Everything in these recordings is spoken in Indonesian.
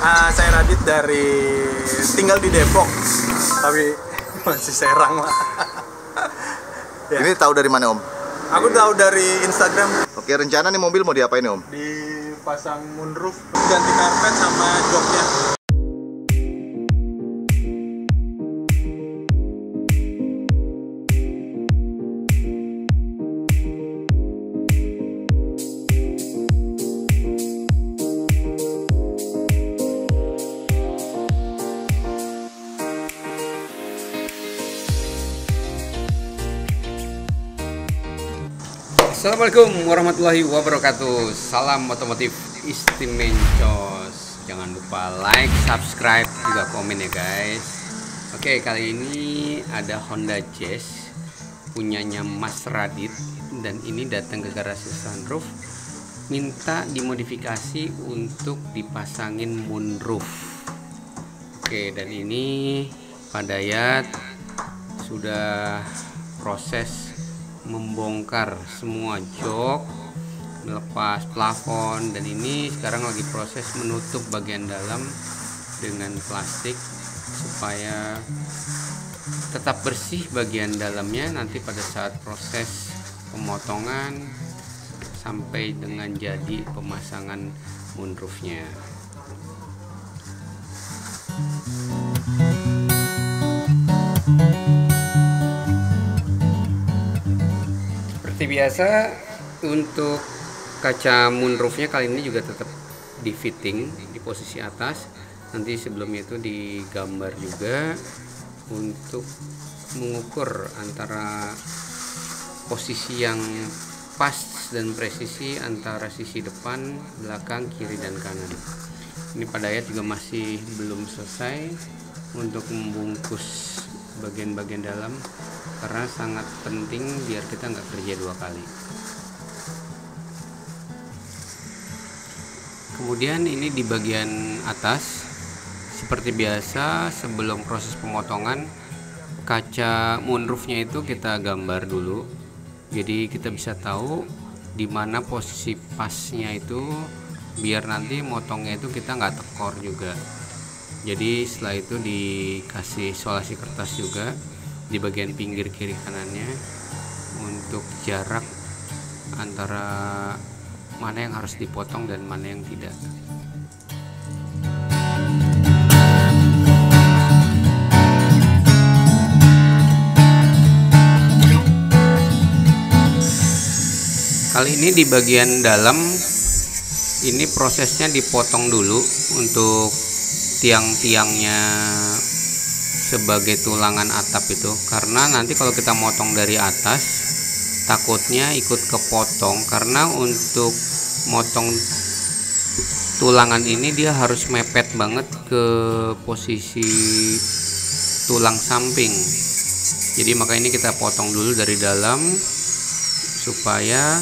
Saya Radit tinggal di Depok, tapi masih Serang lah. Ya. Ini tahu dari mana Om? Aku tahu dari Instagram. Oke, rencana nih mobil mau diapain Om? Dipasang moonroof, ganti karpet sama joknya. Assalamualaikum warahmatullahi wabarakatuh. Salam otomotif istimencos. Jangan lupa like, subscribe, juga komen ya guys. Oke, kali ini ada Honda Jazz punyanya Mas Radit, dan ini datang ke garasi Sunroof minta dimodifikasi untuk dipasangin moonroof. Oke, dan ini Pak Dayat sudah proses membongkar semua jok, melepas plafon, dan ini sekarang lagi proses menutup bagian dalam dengan plastik supaya tetap bersih bagian dalamnya nanti pada saat proses pemotongan sampai dengan jadi pemasangan moonroofnya. Seperti biasa, untuk kaca moonroofnya kali ini juga tetap di fitting di posisi atas. Nanti sebelumnya itu digambar juga untuk mengukur antara posisi yang pas dan presisi antara sisi depan, belakang, kiri, dan kanan. Ini Pak Dayat juga masih belum selesai untuk membungkus bagian-bagian dalam, karena sangat penting biar kita nggak kerja dua kali. Kemudian ini di bagian atas, seperti biasa sebelum proses pemotongan, kaca moonroofnya itu kita gambar dulu, jadi kita bisa tahu di mana posisi pasnya itu, biar nanti motongnya itu kita nggak tekor juga. Jadi setelah itu dikasih isolasi kertas juga di bagian pinggir kiri kanannya untuk jarak antara mana yang harus dipotong dan mana yang tidak. Kali ini di bagian dalam ini prosesnya dipotong dulu untuk tiang-tiangnya sebagai tulangan atap itu, karena nanti kalau kita motong dari atas takutnya ikut kepotong, karena untuk motong tulangan ini dia harus mepet banget ke posisi tulang samping. Jadi maka ini kita potong dulu dari dalam supaya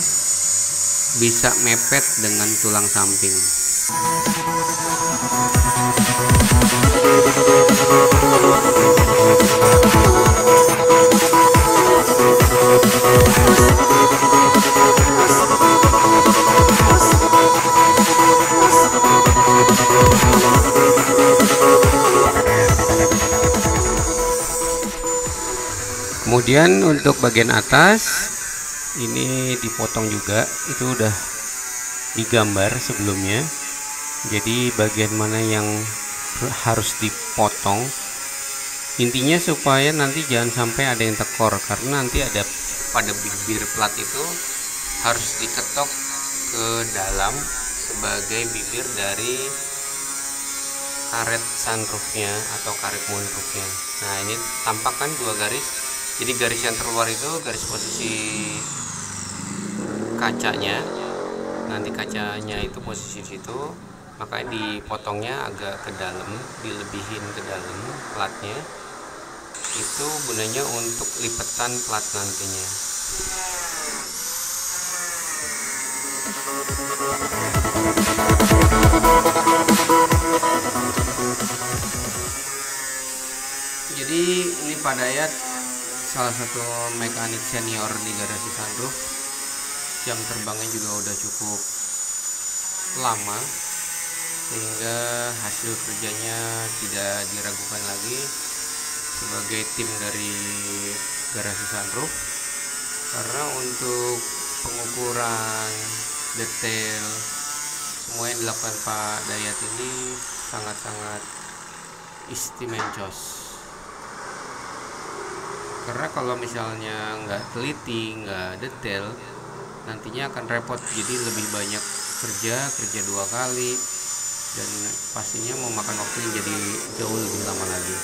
bisa mepet dengan tulang samping. Kemudian untuk bagian atas ini dipotong juga, itu udah digambar sebelumnya. Jadi bagian mana yang harus dipotong, intinya supaya nanti jangan sampai ada yang tekor, karena nanti ada pada bibir plat itu harus diketok ke dalam sebagai bibir dari karet sunroofnya atau karet moonroofnya. Nah, ini tampakkan dua garis. Jadi garis yang terluar itu garis posisi kacanya, nanti kacanya itu posisi situ, makanya dipotongnya agak ke dalam, dilebihin ke dalam platnya. Itu gunanya untuk lipetan plat nantinya. Jadi ini Pak Dayat salah satu mekanik senior di garasi Sunroof, jam terbangnya juga udah cukup lama, sehingga hasil kerjanya tidak diragukan lagi. Sebagai tim dari Garasi Sunroof, karena untuk pengukuran detail semua yang dilakukan Pak Dayat ini sangat-sangat istimencos. Karena kalau misalnya nggak teliti, nggak detail, nantinya akan repot. Jadi lebih banyak kerja 2 kali, dan pastinya memakan waktu yang jadi jauh lebih lama lagi.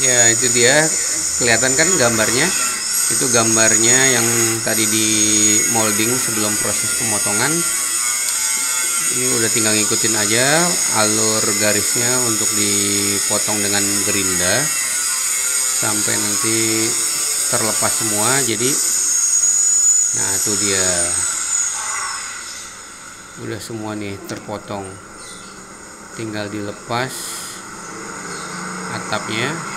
Ya, itu dia, kelihatan kan gambarnya. Itu gambarnya yang tadi di molding sebelum proses pemotongan. Ini udah tinggal ngikutin aja alur garisnya untuk dipotong dengan gerinda sampai nanti terlepas semua. Jadi nah itu dia, udah semua nih terpotong, tinggal dilepas atapnya.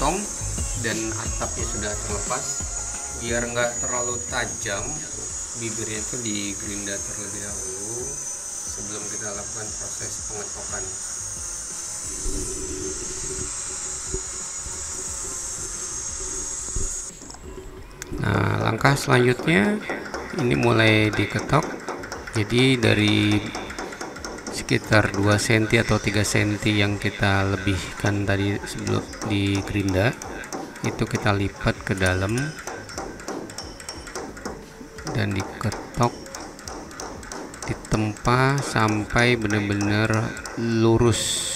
dipotong dan atapnya sudah terlepas. Biar nggak terlalu tajam, bibirnya itu digerinda terlebih dahulu sebelum kita lakukan proses pengetokan. Nah, langkah selanjutnya ini mulai diketok. Jadi dari sekitar 2 cm atau 3 cm yang kita lebihkan tadi sebelum digerinda, itu kita lipat ke dalam dan diketok, ditempa sampai benar-benar lurus.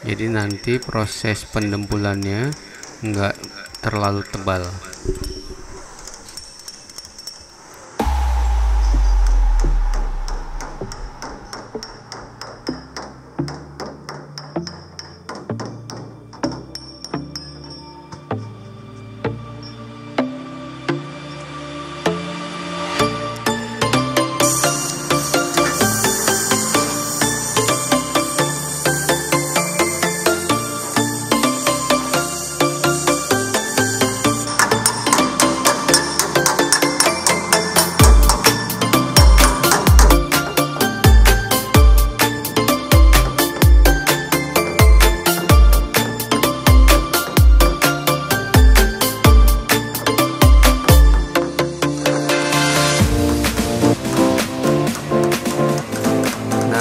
Jadi nanti proses pendempulannya enggak terlalu tebal.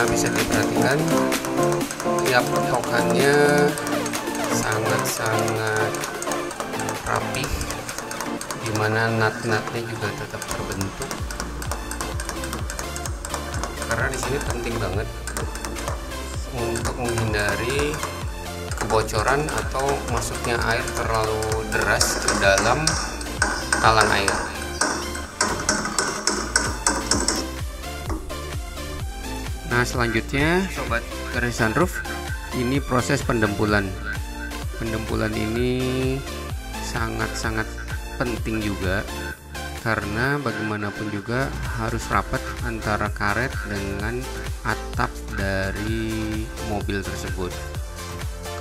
Bisa diperhatikan tiap potongannya sangat-sangat rapih, dimana nut-nutnya juga tetap terbentuk. Karena di sini penting banget untuk menghindari kebocoran atau masuknya air terlalu deras ke dalam talang air. Nah, selanjutnya sobat garis sunroof, ini proses pendempulan. Pendempulan ini sangat-sangat penting juga karena bagaimanapun juga harus rapat antara karet dengan atap dari mobil tersebut.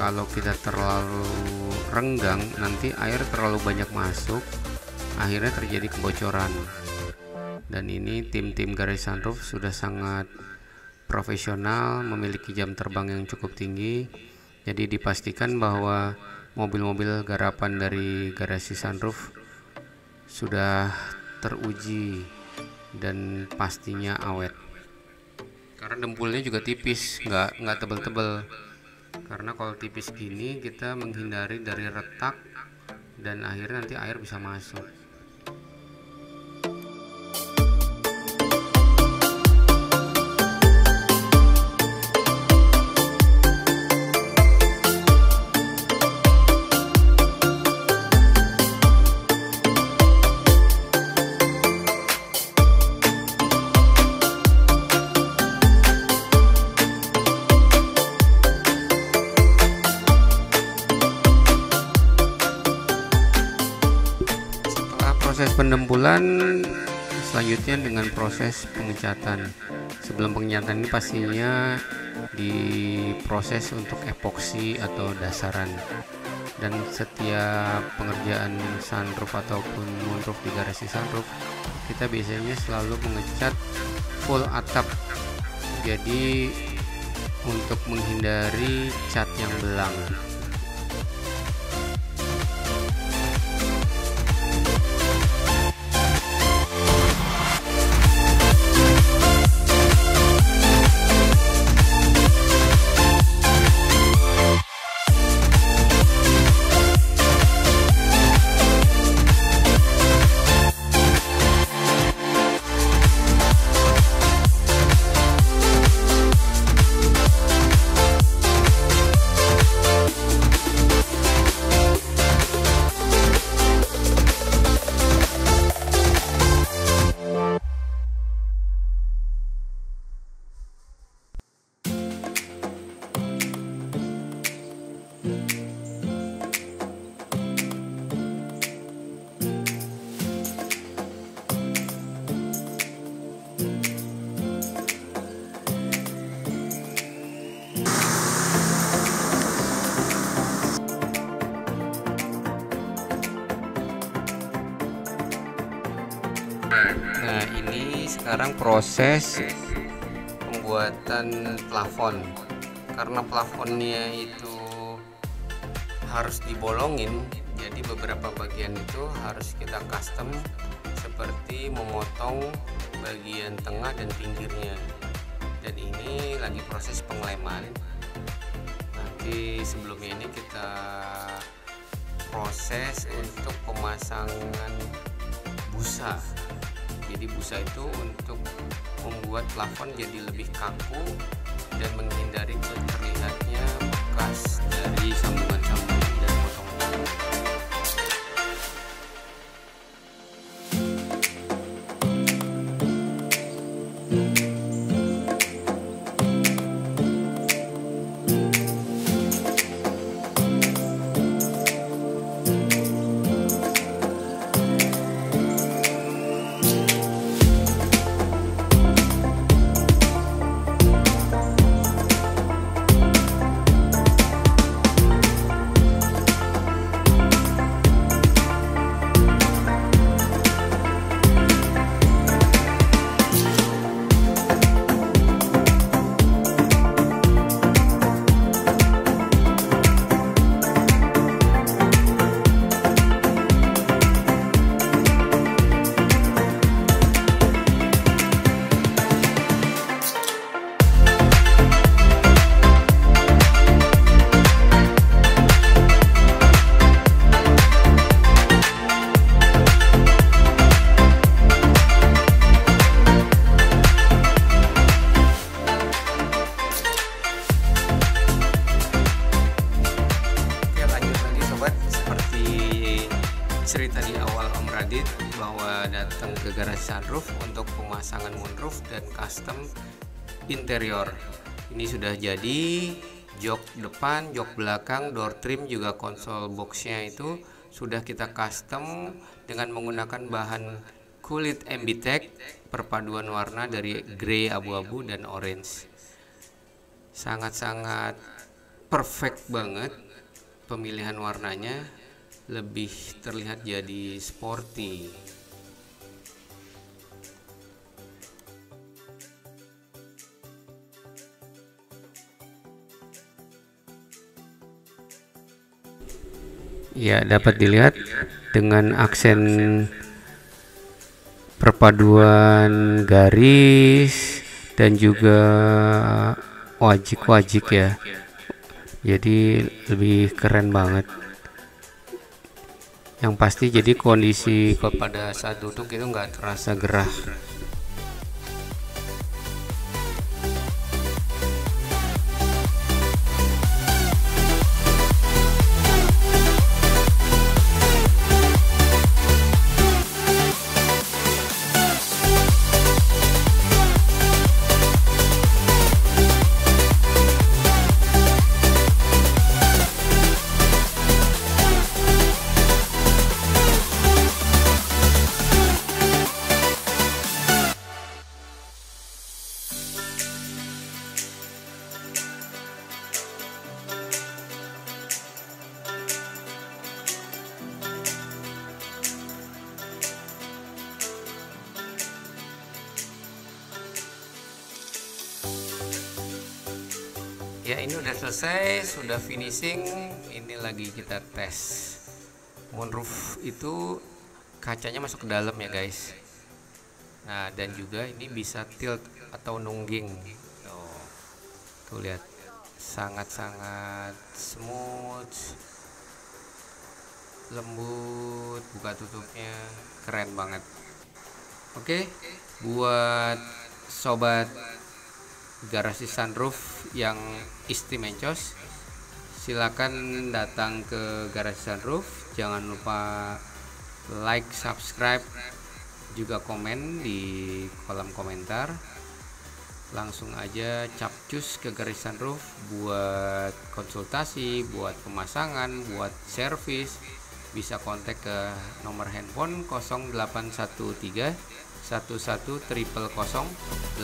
Kalau kita terlalu renggang, nanti air terlalu banyak masuk, akhirnya terjadi kebocoran. Dan ini tim-tim garis sunroof sudah sangat profesional, memiliki jam terbang yang cukup tinggi. Jadi dipastikan bahwa mobil-mobil garapan dari garasi sunroof sudah teruji dan pastinya awet. Karena dempulnya juga tipis, nggak tebel-tebel. Karena kalau tipis gini kita menghindari dari retak dan akhirnya nanti air bisa masuk. Proses pendempulan selanjutnya dengan proses pengecatan. Sebelum pengecatan ini pastinya diproses untuk epoksi atau dasaran. Dan setiap pengerjaan sunroof ataupun moonroof di garasi sunroof, kita biasanya selalu mengecat full atap. Jadi untuk menghindari cat yang belang. Nah, ini sekarang proses pembuatan plafon. Karena plafonnya itu harus dibolongin, jadi beberapa bagian itu harus kita custom, seperti memotong bagian tengah dan pinggirnya. Dan ini lagi proses pengleman. Nanti sebelumnya ini kita proses untuk pemasangan busa. Jadi busa itu untuk membuat plafon jadi lebih kaku dan menghindari terlihatnya bekas dari sambungan-sambungan dan potongan. Cerita di awal Om Radit bahwa datang ke garasi sunroof untuk pemasangan moonroof dan custom interior. Ini sudah jadi, jok depan, jok belakang, door trim juga konsol boxnya itu sudah kita custom dengan menggunakan bahan kulit Ambitech perpaduan warna dari grey, abu-abu dan orange. Sangat-sangat perfect banget pemilihan warnanya, lebih terlihat jadi sporty. Ya, dapat dilihat dengan aksen perpaduan garis dan juga wajik-wajik ya. Jadi lebih keren banget. Yang pasti jadi kondisi pada saat duduk itu nggak terasa gerah. Ya, ini udah selesai, sudah finishing. Ini lagi kita tes. Moonroof itu kacanya masuk ke dalam ya guys. Nah, dan juga ini bisa tilt atau nungging. Tuh lihat, sangat-sangat smooth, lembut, buka tutupnya keren banget. Oke, buat sobat garasi sunroof yang istimencos, silakan datang ke garasi sunroof. Jangan lupa like, subscribe, juga komen di kolom komentar. Langsung aja capcus ke garasi sunroof buat konsultasi, buat pemasangan, buat servis. Bisa kontak ke nomor handphone 0813 11 000 837.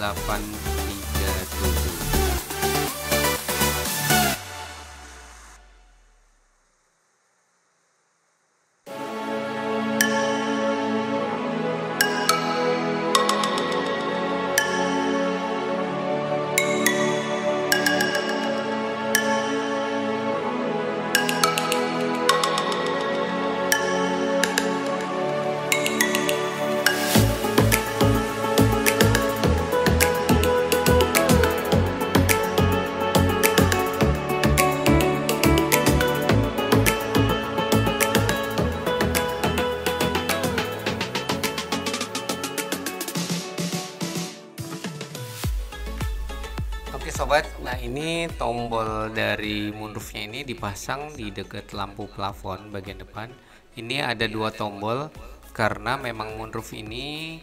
Oke sobat, nah ini tombol dari moonroofnya ini dipasang di dekat lampu plafon bagian depan. Ini ada 2 tombol karena memang moonroof ini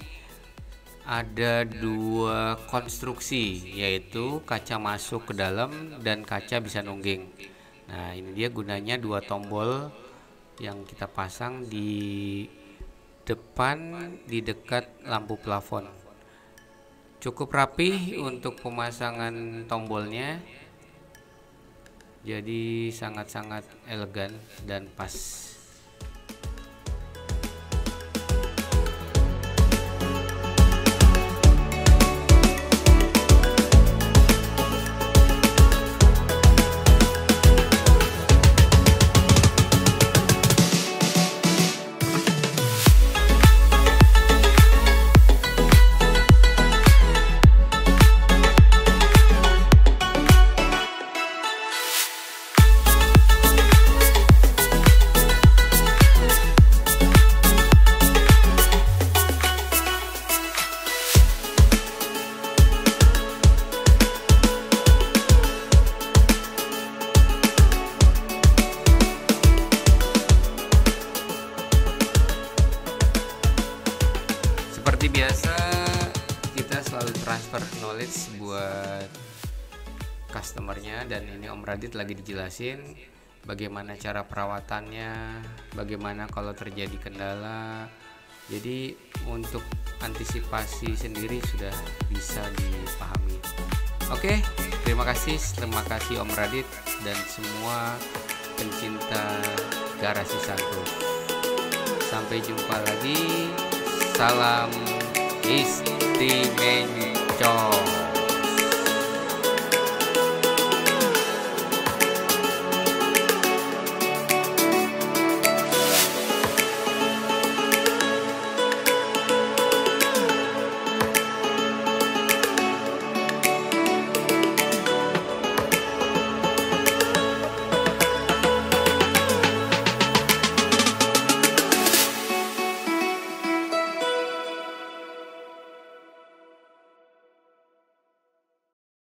ada 2 konstruksi, yaitu kaca masuk ke dalam dan kaca bisa nungging. Nah ini dia gunanya 2 tombol yang kita pasang di depan di dekat lampu plafon. Cukup rapih untuk pemasangan tombolnya, jadi sangat-sangat elegan dan pas. Seperti biasa, kita selalu transfer knowledge buat customernya, dan ini Om Radit lagi dijelasin bagaimana cara perawatannya, bagaimana kalau terjadi kendala. Jadi untuk antisipasi sendiri sudah bisa dipahami. Oke, terima kasih Om Radit dan semua pencinta garasi Santuy. Sampai jumpa lagi. Salam istimewa.